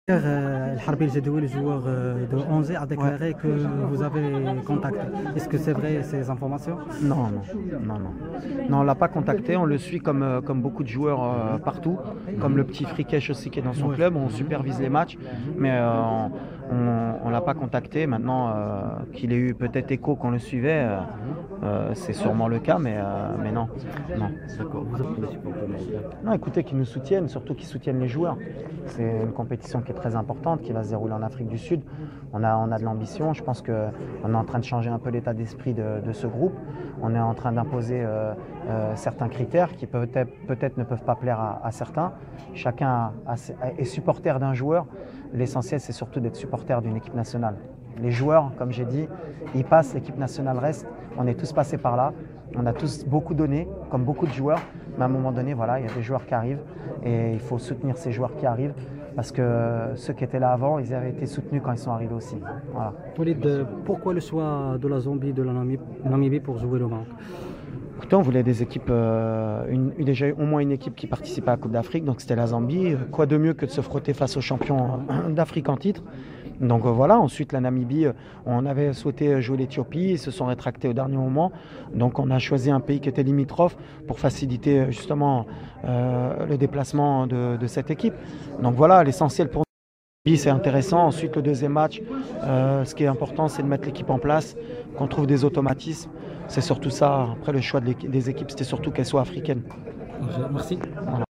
El Harbi El Jedoui, le joueur de Angers, a Ouais. déclaré que vous avez contacté. Est-ce que c'est vrai ces informations? Non, non, non, non. Non, on l'a pas contacté, on le suit comme beaucoup de joueurs partout, comme le petit Frikesh aussi qui est dans son club, on supervise les matchs, mais on l'a pas contacté. Maintenant qu'il ait eu peut-être écho qu'on le suivait, c'est sûrement le cas, mais non, non. D'accord, vous avez des supporters marocains. Non, écoutez, qu'ils nous soutiennent, surtout qu'ils soutiennent les joueurs. C'est une compétition qui est très importante, qui va se dérouler en Afrique du Sud. On a de l'ambition. Je pense qu'on est en train de changer un peu l'état d'esprit de ce groupe. On est en train d'imposer certains critères qui peut-être ne peuvent pas plaire à certains. Chacun est supporter d'un joueur. L'essentiel, c'est surtout d'être supporter d'une équipe nationale. Les joueurs, comme j'ai dit, ils passent, l'équipe nationale reste. On est tous passés par là. On a tous beaucoup donné, comme beaucoup de joueurs. Mais à un moment donné, voilà, il y a des joueurs qui arrivent et il faut soutenir ces joueurs qui arrivent parce que ceux qui étaient là avant, ils avaient été soutenus quand ils sont arrivés aussi. Voilà. Walid, pourquoi le choix de la Zambie, de la Namibie pour jouer le Maroc? Écoutez, on voulait des équipes, déjà au moins une équipe qui participait à la Coupe d'Afrique, donc c'était la Zambie. Quoi de mieux que de se frotter face aux champions d'Afrique en titre. Donc voilà, ensuite la Namibie, on avait souhaité jouer l'Éthiopie, ils se sont rétractés au dernier moment. Donc on a choisi un pays qui était limitrophe pour faciliter justement le déplacement de cette équipe. Donc voilà, l'essentiel pour nous, c'est intéressant. Ensuite le deuxième match, ce qui est important, c'est de mettre l'équipe en place, qu'on trouve des automatismes. C'est surtout ça. Après le choix des équipes, c'était surtout qu'elles soient africaines. Merci. Voilà.